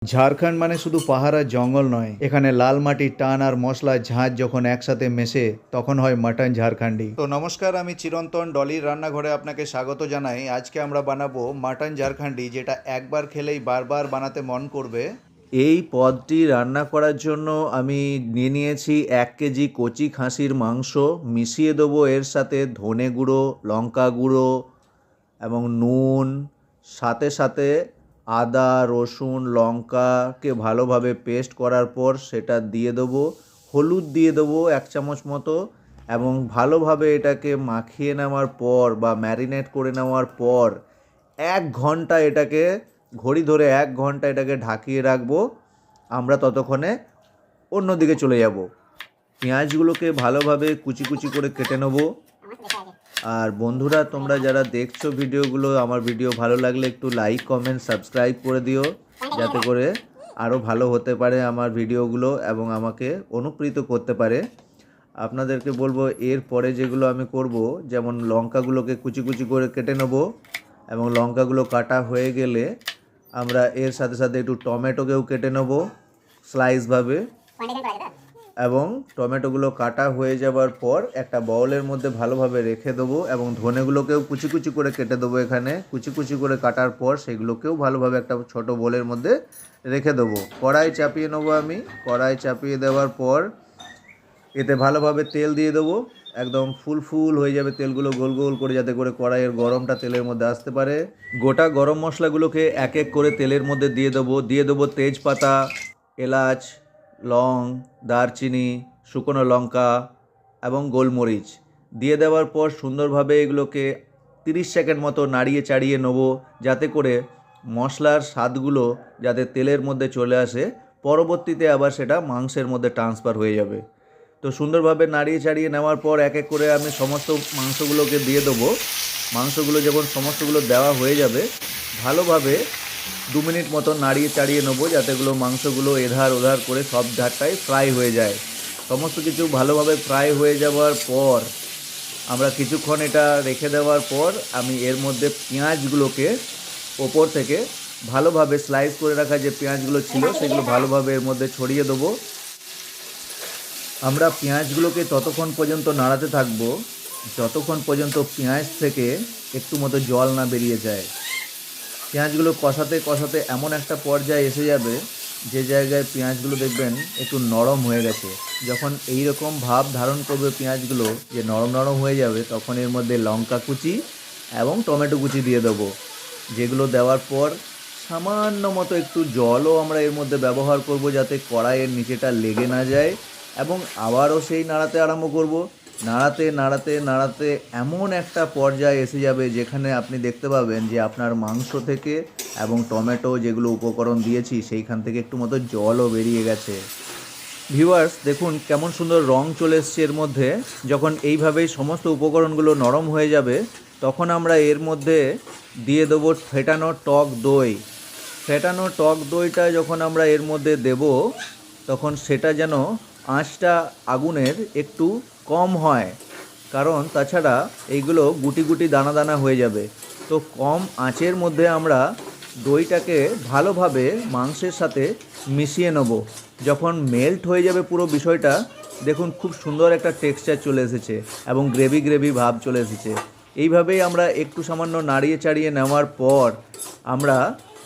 ঝাড়খণ্ড মানে শুধু পাহাড় আর জঙ্গল নয়, এখানে লাল মাটির টান আর মশলার ঝাঁঝ যখন একসাথে মেশে তখন হয় মাটন ঝাড়খণ্ডী। তো নমস্কার, আমি চিরন্তন ডলির রান্নাঘরে আপনাকে স্বাগত জানাই। আজকে আমরা বানাবো মাটন ঝাড়খণ্ডী, যেটা একবার খেলেই বারবার বানাতে মন করবে। এই পদটি রান্না করার জন্য আমি নিয়ে নিয়েছি 1 কেজি কচি খাসির মাংস। মিশিয়ে দেবো এর সাথে ধনে গুঁড়ো, লঙ্কা গুঁড়ো এবং নুন, সাথে সাথে আদা, রসুন, লঙ্কাকে ভালোভাবে পেস্ট করার পর সেটা দিয়ে দেবো। হলুদ দিয়ে দেবো 1 চামচ মতো এবং ভালোভাবে এটাকে মাখিয়ে নেওয়ার পর বা ম্যারিনেট করে নেওয়ার পর 1 ঘন্টা এটাকে, ঘড়ি ধরে 1 ঘন্টা এটাকে ঢাকিয়ে রাখবো। আমরা ততক্ষণে অন্যদিকে চলে যাব। পেঁয়াজগুলোকে ভালোভাবে কুচি কুচি করে কেটে নেবো। আর বন্ধুরা, তোমরা যারা দেখছো ভিডিওগুলো, আমার ভিডিও ভালো লাগলে একটু লাইক, কমেন্ট, সাবস্ক্রাইব করে দিও, যাতে করে আরও ভালো হতে পারে আমার ভিডিওগুলো এবং আমাকে অনুপ্রাণিত করতে পারে। আপনাদেরকে বলবো এরপরে যেগুলো আমি করব, যেমন লঙ্কাগুলোকে কুচি কুচি করে কেটে নেব এবং লঙ্কাগুলো কাটা হয়ে গেলে আমরা এর সাথে সাথে একটু টমেটোকেও কেটে নেব স্লাইসভাবে। এবং টমেটোগুলো কাটা হয়ে যাবার পর একটা বাউলের মধ্যে ভালোভাবে রেখে দেবো এবং ধনেগুলোকেও কুচি কুচি করে কেটে দেবো। এখানে কুচি কুচি করে কাটার পর সেগুলোকেও ভালোভাবে একটা ছোট বোলের মধ্যে রেখে দেবো। কড়াই চাপিয়ে নেবো আমি। কড়াই চাপিয়ে দেওয়ার পর এতে ভালোভাবে তেল দিয়ে দেবো। একদম ফুল হয়ে যাবে তেলগুলো, গোল গোল করে, যাতে করে কড়াইয়ের গরমটা তেলের মধ্যে আসতে পারে। গোটা গরম মশলাগুলোকে এক এক করে তেলের মধ্যে দিয়ে দেবো তেজপাতা, এলাচ, লং, দারচিনি, শুকনো লঙ্কা এবং গোলমরিচ। দিয়ে দেওয়ার পর সুন্দরভাবে এগুলোকে 30 সেকেন্ড মতো নাড়িয়ে চাড়িয়ে নেব, যাতে করে মশলার স্বাদগুলো যাতে তেলের মধ্যে চলে আসে, পরবর্তীতে আবার সেটা মাংসের মধ্যে ট্রান্সফার হয়ে যাবে। তো সুন্দরভাবে নাড়িয়ে চাড়িয়ে নেওয়ার পর এক এক করে আমি সমস্ত মাংসগুলোকে দিয়ে দেবো। মাংসগুলো যখন সমস্তগুলো দেওয়া হয়ে যাবে, ভালোভাবে 2 মিনিট মতো নাড়িয়ে চাড়িয়ে নেবো, যাতেগুলো মাংসগুলো এধার ওধার করে সব ধারটাই ফ্রাই হয়ে যায়। সমস্ত কিছু ভালোভাবে ফ্রাই হয়ে যাওয়ার পর আমরা কিছুক্ষণ এটা রেখে দেওয়ার পর আমি এর মধ্যে পেঁয়াজগুলোকে ওপর থেকে ভালোভাবে স্লাইস করে রাখা যে পেঁয়াজগুলো ছিল সেগুলো ভালোভাবে এর মধ্যে ছড়িয়ে দেবো। আমরা পেঁয়াজগুলোকে ততক্ষণ পর্যন্ত নাড়াতে থাকবো যতক্ষণ পর্যন্ত পেঁয়াজ থেকে একটু মতো জল না বেরিয়ে যায়। পেঁয়াজগুলো কষাতে কষাতে এমন একটা পর্যায়ে এসে যাবে যে জায়গায় পেঁয়াজগুলো দেখবেন একটু নরম হয়ে গেছে। যখন এই রকম ভাব ধারণ করবে পেঁয়াজগুলো যে নরম নরম হয়ে যাবে, তখন এর মধ্যে লঙ্কা কুচি এবং টমেটো কুচি দিয়ে দেবো। যেগুলো দেওয়ার পর সামান্য মতো একটু জলও আমরা এর মধ্যে ব্যবহার করব, যাতে কড়াইয়ের নিচেটা লেগে না যায়। এবং আবারও সেই নাড়াতে আরম্ভ করব। নাড়াতে নাড়াতে নাড়াতে এমন একটা পর্যায়ে এসে যাবে যেখানে আপনি দেখতে পাবেন যে আপনার মাংস থেকে এবং টমেটো যেগুলো উপকরণ দিয়েছি সেইখান থেকে একটু মতো জলও বেরিয়ে গেছে। ভিউয়ার্স, দেখুন কেমন সুন্দর রং চলে এসছে এর মধ্যে। যখন এইভাবেই সমস্ত উপকরণগুলো নরম হয়ে যাবে, তখন আমরা এর মধ্যে দিয়ে দেবো ফেটানো টক দই। ফেটানো টক দইটা যখন আমরা এর মধ্যে দেব, তখন সেটা যেন আঁচটা আগুনের একটু কম হয়, কারণ তাছাড়া এইগুলো গুটি গুটি দানা দানা হয়ে যাবে। তো কম আঁচের মধ্যে আমরা দইটাকে ভালোভাবে মাংসের সাথে মিশিয়ে নেব। যখন মেল্ট হয়ে যাবে পুরো বিষয়টা, দেখুন খুব সুন্দর একটা টেক্সচার চলে এসেছে এবং গ্রেভি গ্রেভি ভাব চলে এসেছে। এইভাবেই আমরা একটু সামান্য নাড়িয়ে চাড়িয়ে নেওয়ার পর আমরা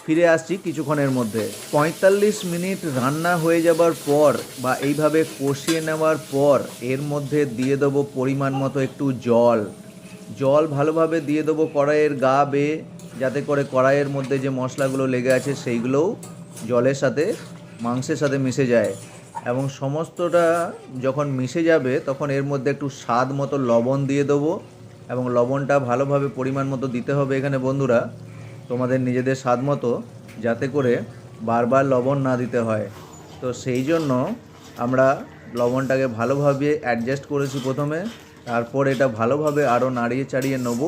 ফিরে আসছি কিছুক্ষণের মধ্যে। 45 মিনিট রান্না হয়ে যাবার পর বা এইভাবে কষিয়ে নেওয়ার পর এর মধ্যে দিয়ে দেবো পরিমাণ মতো একটু জল ভালোভাবে দিয়ে দেবো কড়াইয়ের গা বেয়ে, যাতে করে কড়াইয়ের মধ্যে যে মশলাগুলো লেগে আছে সেইগুলোও জলের সাথে মাংসের সাথে মিশে যায়। এবং সমস্তটা যখন মিশে যাবে, তখন এর মধ্যে একটু স্বাদ মতো লবণ দিয়ে দেবো এবং লবণটা ভালোভাবে পরিমাণ মতো দিতে হবে এখানে বন্ধুরা, তোমাদের নিজেদের স্বাদ মতো, যাতে করে বারবার লবণ না দিতে হয়। তো সেই জন্য আমরা লবণটাকে ভালোভাবে অ্যাডজাস্ট করেছি প্রথমে, তারপর এটা ভালোভাবে আরও নাড়িয়ে চাড়িয়ে নেব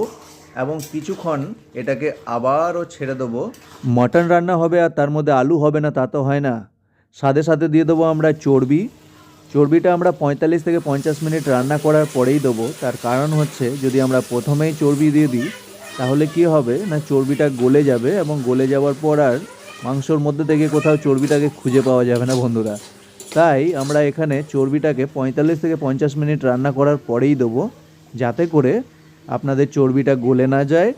এবং কিছুক্ষণ এটাকে আবারও ছেড়ে দেবো। মটন রান্না হবে আর তার মধ্যে আলু হবে না তা তো হয় না। সাথে সাথে দিয়ে দেবো আমরা চর্বিটা আমরা 45 থেকে 50 মিনিট রান্না করার পরেই দেবো। তার কারণ হচ্ছে, যদি আমরা প্রথমেই চর্বি দিয়ে দিই তাহলে কি হবে না, চর্বিটা গলে যাবে এবং গলে যাওয়ার পর আর মাংসর মধ্যে থেকে কোথাও চর্বিটাকে খুঁজে পাওয়া যাবে না বন্ধুরা। তাই আমরা এখানে চর্বিটাকে 45 থেকে 50 মিনিট রান্না করার পরেই দেবো, যাতে করে আপনাদের চর্বিটা গলে না যায়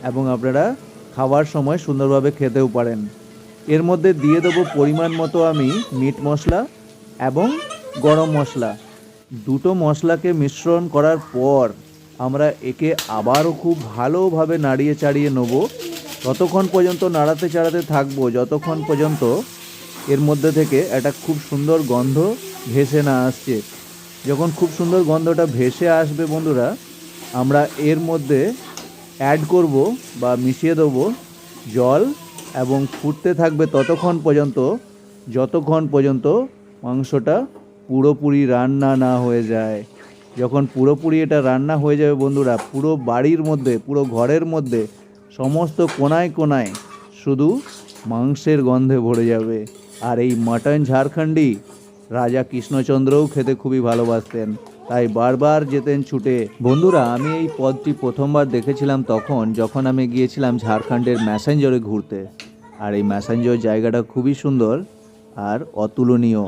এবং আপনারা খাওয়ার সময় সুন্দরভাবে খেতেও পারেন। এর মধ্যে দিয়ে দেবো পরিমাণ মতো আমি মিট মশলা এবং গরম মশলা। দুটো মশলাকে মিশ্রণ করার পর আমরা একে আবারও খুব ভালোভাবে নাড়িয়ে চাড়িয়ে নেব। ততক্ষণ পর্যন্ত নাড়াতে চাড়াতে থাকবো যতক্ষণ পর্যন্ত এর মধ্যে থেকে একটা খুব সুন্দর গন্ধ ভেসে না আসছে। যখন খুব সুন্দর গন্ধটা ভেসে আসবে বন্ধুরা, আমরা এর মধ্যে অ্যাড করব বা মিশিয়ে দেবো জল এবং ফুটতে থাকবে ততক্ষণ পর্যন্ত যতক্ষণ পর্যন্ত মাংসটা পুরোপুরি রান্না না হয়ে যায়। যখন পুরোপুরি এটা রান্না হয়ে যাবে বন্ধুরা, পুরো বাড়ির মধ্যে, পুরো ঘরের মধ্যে, সমস্ত কোনায় কোনায় শুধু মাংসের গন্ধে ভরে যাবে। আর এই মাটন ঝাড়খণ্ডি রাজা কৃষ্ণচন্দ্রও খেতে খুবই ভালোবাসতেন, তাই বারবার যেতেন ছুটে। বন্ধুরা, আমি এই পদটি প্রথমবার দেখেছিলাম যখন আমি গিয়েছিলাম ঝাড়খণ্ডের ম্যাসেঞ্জরে ঘুরতে। আর এই ম্যাসেঞ্জর জায়গাটা খুবই সুন্দর আর অতুলনীয়।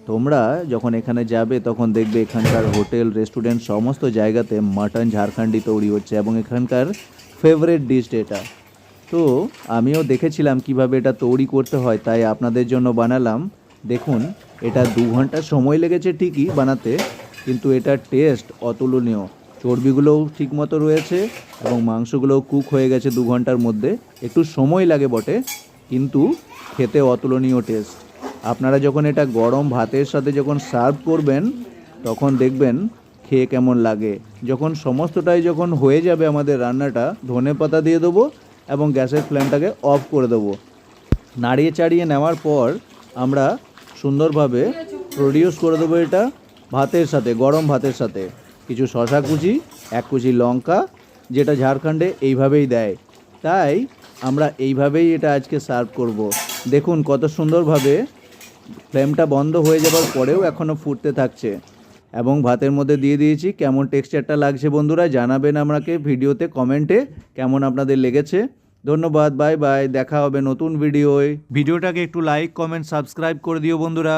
তোমরা যখন এখানে যাবে তখন দেখবে এখানকার হোটেল, রেস্টুরেন্ট সমস্ত জায়গাতে মাটন ঝাড়খণ্ডি তৈরি হচ্ছে এবং এখানকার ফেভারিট ডিশ এটা। তো আমিও দেখেছিলাম কিভাবে এটা তৈরি করতে হয়, তাই আপনাদের জন্য বানালাম। দেখুন, এটা 2 ঘন্টা সময় লেগেছে ঠিকই বানাতে, কিন্তু এটার টেস্ট অতুলনীয়। চর্বিগুলোও ঠিকমতো রয়েছে এবং মাংসগুলোও কুক হয়ে গেছে 2 ঘন্টার মধ্যে। একটু সময় লাগে বটে, কিন্তু খেতে অতুলনীয় টেস্ট। আপনারা যখন এটা গরম ভাতের সাথে যখন সার্ভ করবেন তখন দেখবেন খেয়ে কেমন লাগে। যখন সমস্তটাই যখন হয়ে যাবে আমাদের রান্নাটা, ধনেপাতা দিয়ে দেবো এবং গ্যাসের ফ্লেমটাকে অফ করে দেবো। নাড়িয়ে চাড়িয়ে নেওয়ার পর আমরা সুন্দরভাবে প্রডিউস করে দেবো এটা ভাতের সাথে, গরম ভাতের সাথে। কিছু শশা কুচি, 1 কুচি লঙ্কা, যেটা ঝাড়খণ্ডে এইভাবেই দেয়, তাই আমরা এইভাবেই এটা আজকে সার্ভ করব। দেখুন কত সুন্দরভাবে ফ্লেমটা বন্ধ হয়ে যাবার পরেও এখনও ফুটতে থাকছে এবং ভাতের মধ্যে দিয়ে দিয়েছি। কেমন টেক্সচারটা লাগছে বন্ধুরা জানাবেন আমাকে ভিডিওতে কমেন্টে কেমন আপনাদের লেগেছে। ধন্যবাদ, বাই বাই, দেখা হবে নতুন ভিডিওয়। ভিডিওটাকে একটু লাইক, কমেন্ট, সাবস্ক্রাইব করে দিও বন্ধুরা।